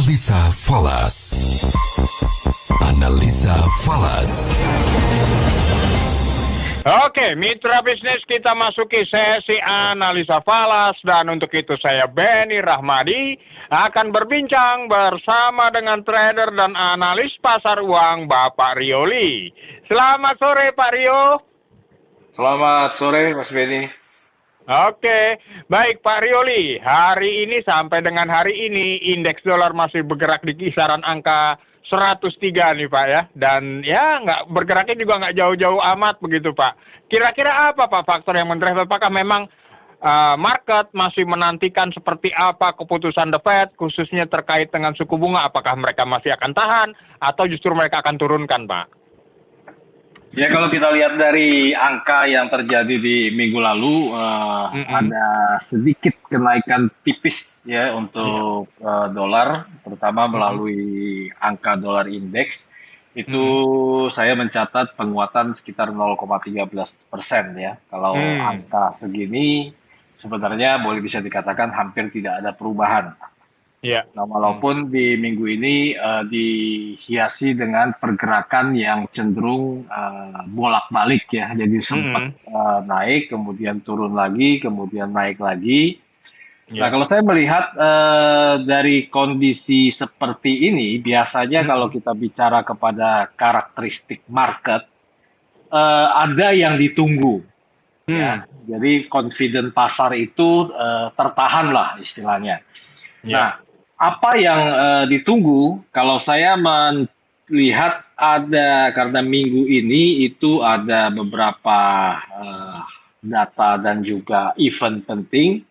Analisa Falas. Analisa Falas. Oke, mitra bisnis, kita masuki sesi analisa falas, dan untuk itu saya Benny Rahmadi akan berbincang bersama dengan trader dan analis pasar uang Bapak Rioli. Selamat sore Pak Rio. Selamat sore Mas Benny. Oke, baik Pak Rioli. Hari ini sampai dengan hari ini indeks dolar masih bergerak di kisaran angka 103 nih Pak ya. Dan ya nggak bergeraknya juga nggak jauh-jauh amat begitu Pak. Kira-kira apa Pak faktor yang mendrive? Apakah memang market masih menantikan seperti apa keputusan The Fed khususnya terkait dengan suku bunga? Apakah mereka masih akan tahan atau justru mereka akan turunkan Pak? Ya, kalau kita lihat dari angka yang terjadi di minggu lalu, ada sedikit kenaikan tipis ya untuk dolar, terutama melalui angka dolar indeks. Itu saya mencatat penguatan sekitar 0,13% ya. Kalau angka segini sebenarnya boleh bisa dikatakan hampir tidak ada perubahan. Ya. Nah, walaupun di minggu ini dihiasi dengan pergerakan yang cenderung bolak-balik ya, jadi sempat naik, kemudian turun lagi, kemudian naik lagi. Nah, kalau saya melihat dari kondisi seperti ini, biasanya kalau kita bicara kepada karakteristik market, ada yang ditunggu. Ya, jadi confident pasar itu tertahan lah istilahnya. Nah, apa yang ditunggu, kalau saya melihat ada, karena minggu ini itu ada beberapa data dan juga event penting.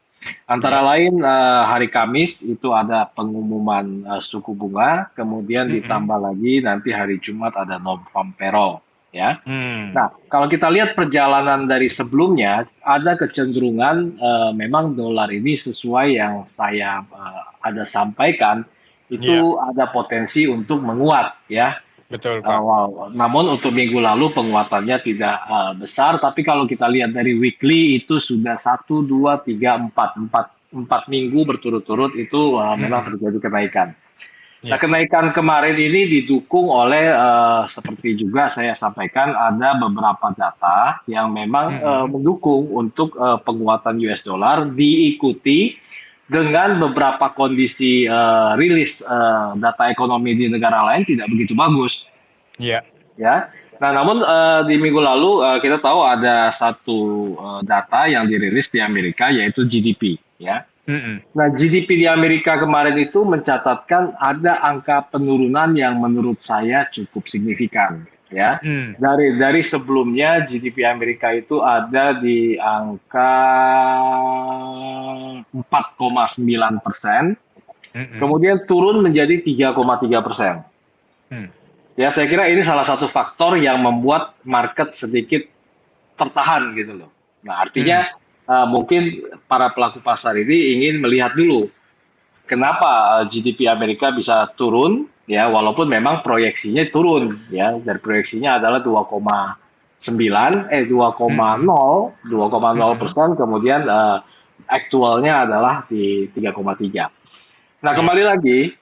Antara lain hari Kamis itu ada pengumuman suku bunga, kemudian ditambah lagi nanti hari Jumat ada non-farm payroll. Ya. Nah, kalau kita lihat perjalanan dari sebelumnya, ada kecenderungan memang dolar ini sesuai yang saya ada sampaikan, itu ada potensi untuk menguat, ya. Betul, Pak. Namun untuk minggu lalu penguatannya tidak besar, tapi kalau kita lihat dari weekly itu sudah 1, 2, 3, 4 minggu berturut-turut itu memang terjadi kenaikan. Nah, kenaikan kemarin ini didukung oleh, seperti juga saya sampaikan, ada beberapa data yang memang mendukung untuk penguatan US dollar, diikuti dengan beberapa kondisi rilis data ekonomi di negara lain tidak begitu bagus. Iya. Ya. Nah, namun di minggu lalu kita tahu ada satu data yang dirilis di Amerika, yaitu GDP. Ya. Nah, GDP di Amerika kemarin itu mencatatkan ada angka penurunan yang menurut saya cukup signifikan, ya. Dari sebelumnya GDP Amerika itu ada di angka 4,9%, kemudian turun menjadi 3,3%. Ya, saya kira ini salah satu faktor yang membuat market sedikit tertahan gitu loh. Nah, artinya mungkin para pelaku pasar ini ingin melihat dulu kenapa GDP Amerika bisa turun, ya, walaupun memang proyeksinya turun, ya, dan proyeksinya adalah 2,0%, kemudian aktualnya adalah di 3,3. Nah, kembali lagi,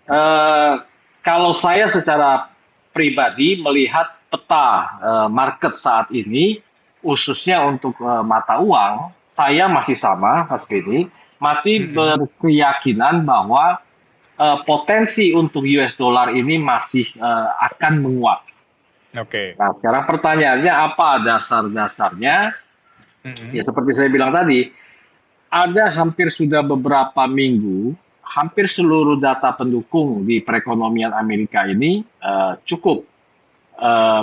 kalau saya secara pribadi melihat peta market saat ini, khususnya untuk mata uang, saya masih sama, Mas Benny, masih berkeyakinan bahwa potensi untuk US dollar ini masih akan menguat. Oke. Nah, sekarang pertanyaannya apa dasar-dasarnya? Ya, seperti saya bilang tadi, ada hampir sudah beberapa minggu, hampir seluruh data pendukung di perekonomian Amerika ini cukup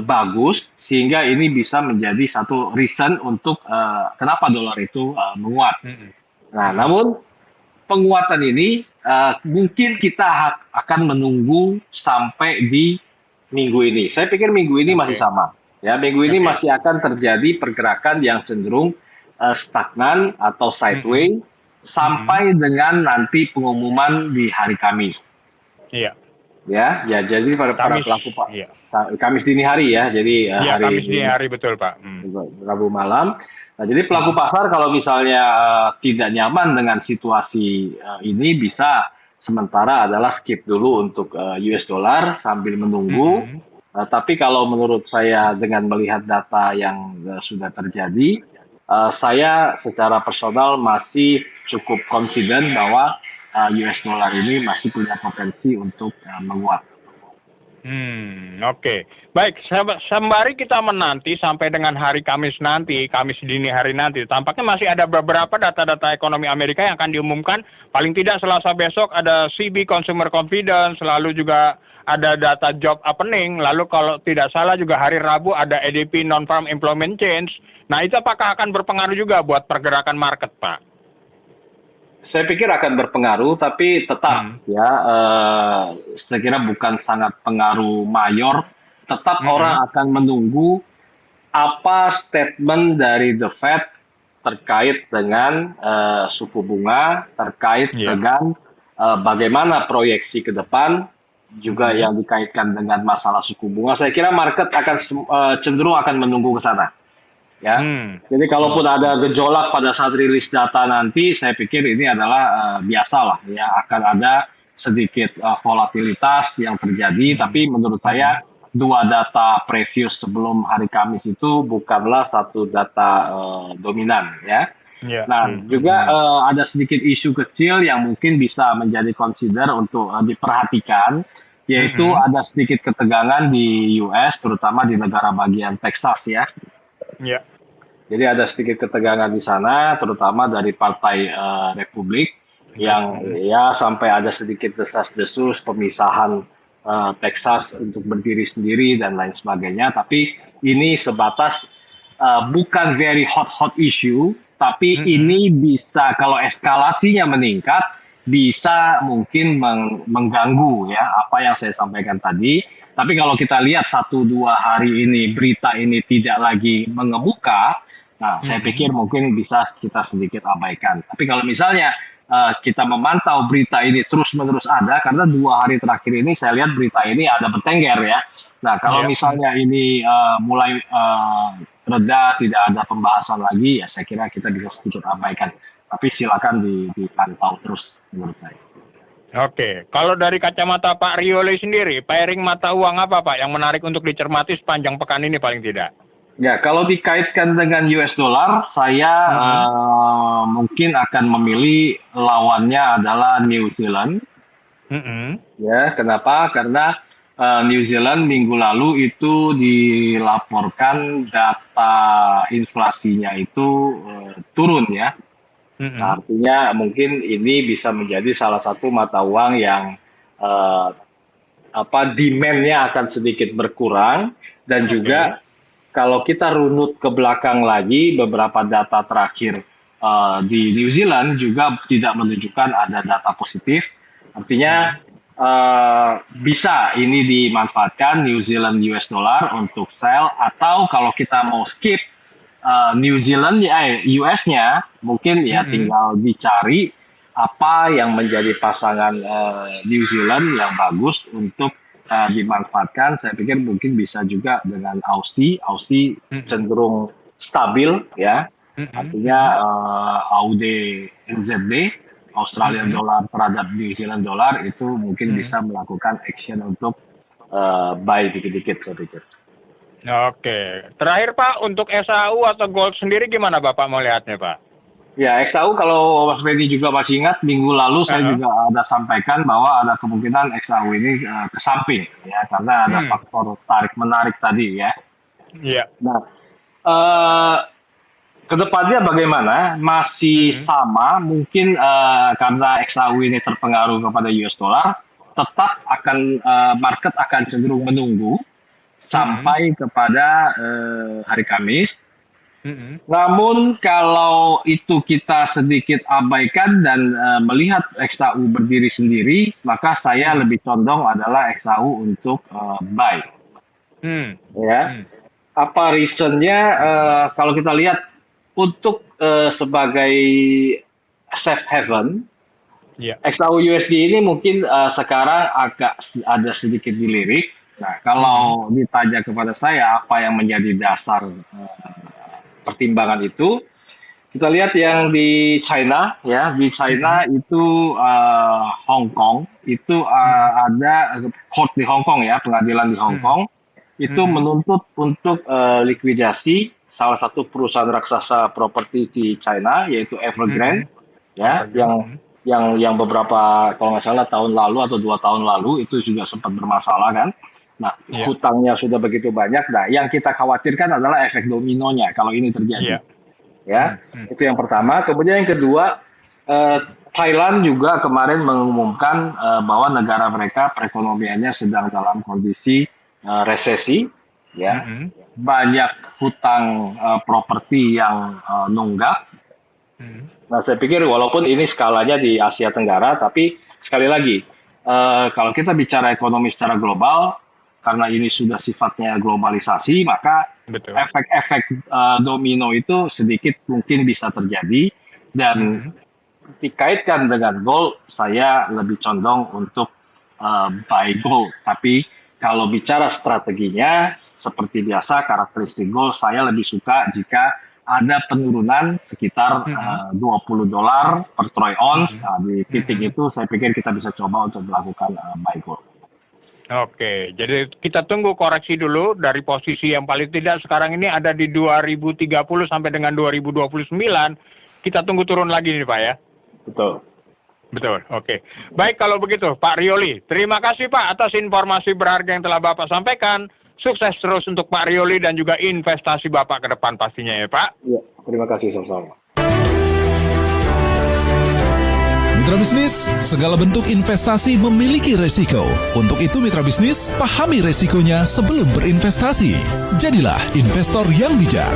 bagus, sehingga ini bisa menjadi satu reason untuk kenapa dolar itu menguat. Nah, namun penguatan ini mungkin kita akan menunggu sampai di minggu ini. Saya pikir minggu ini masih sama. Ya, minggu ini masih akan terjadi pergerakan yang cenderung stagnan atau sideways sampai dengan nanti pengumuman di hari Kamis. Iya. Ya, jadi para pelaku Kamis dini hari ya, jadi hari Kamis dini hari, betul Pak. Rabu malam. Nah, jadi pelaku pasar kalau misalnya tidak nyaman dengan situasi ini bisa sementara adalah skip dulu untuk US dollar sambil menunggu. Tapi kalau menurut saya dengan melihat data yang sudah terjadi, saya secara personal masih cukup confident bahwa US dollar ini masih punya potensi untuk menguat. Oke. Baik, sembari kita menanti sampai dengan hari Kamis nanti, Kamis dini hari nanti, tampaknya masih ada beberapa data-data ekonomi Amerika yang akan diumumkan. Paling tidak Selasa besok ada CB Consumer Confidence, lalu juga ada data job opening, lalu kalau tidak salah juga hari Rabu ada ADP Non-Farm Employment Change. Nah, itu apakah akan berpengaruh juga buat pergerakan market, Pak? Saya pikir akan berpengaruh, tapi tetap saya kira bukan sangat pengaruh mayor. Tetap orang akan menunggu apa statement dari The Fed terkait dengan suku bunga, terkait dengan bagaimana proyeksi ke depan, juga yang dikaitkan dengan masalah suku bunga. Saya kira market akan cenderung akan menunggu ke sana. Ya, jadi kalaupun ada gejolak pada saat rilis data nanti, saya pikir ini adalah biasa lah, ya akan ada sedikit volatilitas yang terjadi. Tapi menurut saya dua data previous sebelum hari Kamis itu bukanlah satu data dominan, ya. Nah, juga ada sedikit isu kecil yang mungkin bisa menjadi consider untuk diperhatikan, yaitu ada sedikit ketegangan di US, terutama di negara bagian Texas, ya. Jadi ada sedikit ketegangan di sana, terutama dari Partai Republik yang ya sampai ada sedikit desas-desus pemisahan Texas untuk berdiri sendiri dan lain sebagainya. Tapi ini sebatas bukan very hot issue, tapi ini bisa kalau eskalasinya meningkat bisa mungkin mengganggu ya apa yang saya sampaikan tadi. Tapi kalau kita lihat 1-2 hari ini berita ini tidak lagi mengemuka, nah saya pikir mungkin bisa kita sedikit abaikan. Tapi kalau misalnya kita memantau berita ini terus-menerus ada, karena 2 hari terakhir ini saya lihat berita ini ada bertengger ya. Nah kalau misalnya ini mulai reda, tidak ada pembahasan lagi, ya saya kira kita bisa sedikit abaikan. Tapi silakan dipantau terus menurut saya. Oke, kalau dari kacamata Pak Rioli sendiri, pairing mata uang apa Pak yang menarik untuk dicermati sepanjang pekan ini paling tidak? Ya, kalau dikaitkan dengan US dollar, saya mungkin akan memilih lawannya adalah New Zealand. Ya, kenapa? Karena New Zealand minggu lalu itu dilaporkan data inflasinya itu turun ya. Nah, artinya mungkin ini bisa menjadi salah satu mata uang yang demand-nya akan sedikit berkurang, dan juga kalau kita runut ke belakang lagi beberapa data terakhir di New Zealand juga tidak menunjukkan ada data positif. Artinya bisa ini dimanfaatkan New Zealand US dollar untuk sell, atau kalau kita mau skip New Zealand US-nya mungkin ya tinggal dicari apa yang menjadi pasangan New Zealand yang bagus untuk dimanfaatkan. Saya pikir mungkin bisa juga dengan Aussie cenderung stabil ya. Artinya AUD NZD, Australian dollar terhadap New Zealand dollar, itu mungkin bisa melakukan action untuk buy dikit-dikit saya pikir. Oke, terakhir Pak, untuk SAU atau gold sendiri gimana Bapak melihatnya Pak? Ya, XAU kalau Mas Fedi juga masih ingat, minggu lalu saya juga ada sampaikan bahwa ada kemungkinan XAU ini ke samping ya, karena ada faktor tarik-menarik tadi ya. Iya. Nah, kedepannya bagaimana? Masih sama, mungkin karena XAU ini terpengaruh kepada US dollar, tetap akan market akan cenderung menunggu sampai kepada hari Kamis. Namun kalau itu kita sedikit abaikan dan melihat XAU berdiri sendiri, maka saya lebih condong adalah XAU untuk buy. Ya. Apa reasonnya? Kalau kita lihat untuk sebagai safe haven, XAU USD ini mungkin sekarang agak ada sedikit dilirik. Nah, kalau ditanya kepada saya apa yang menjadi dasar pertimbangan itu, Kita lihat yang di China, ya di China itu Hong Kong itu ada court di Hong Kong ya, pengadilan di Hong Kong itu menuntut untuk likuidasi salah satu perusahaan raksasa properti di China yaitu Evergrande, ya yang beberapa kalau nggak salah tahun lalu atau 2 tahun lalu itu juga sempat bermasalah kan. Nah, hutangnya sudah begitu banyak. Nah, yang kita khawatirkan adalah efek dominonya kalau ini terjadi. Ya, itu yang pertama. Kemudian yang kedua, Thailand juga kemarin mengumumkan bahwa negara mereka perekonomiannya sedang dalam kondisi resesi. Ya, banyak hutang properti yang nunggak. Nah, saya pikir walaupun ini skalanya di Asia Tenggara, tapi sekali lagi, kalau kita bicara ekonomi secara global, karena ini sudah sifatnya globalisasi, maka efek-efek domino itu sedikit mungkin bisa terjadi. Dan dikaitkan dengan gold, saya lebih condong untuk buy gold. Tapi kalau bicara strateginya, seperti biasa, karakteristik gold saya lebih suka jika ada penurunan sekitar $20 per troy ounce. Nah, di titik itu saya pikir kita bisa coba untuk melakukan buy gold. Oke, jadi kita tunggu koreksi dulu dari posisi yang paling tidak sekarang ini ada di 2030 sampai dengan 2029. Kita tunggu turun lagi nih Pak ya? Betul, oke. Baik kalau begitu Pak Rioli, terima kasih Pak atas informasi berharga yang telah Bapak sampaikan. Sukses terus untuk Pak Rioli dan juga investasi Bapak ke depan pastinya ya Pak. Iya, terima kasih sama-sama. Mitra bisnis, segala bentuk investasi memiliki resiko. Untuk itu mitra bisnis, pahami resikonya sebelum berinvestasi. Jadilah investor yang bijak.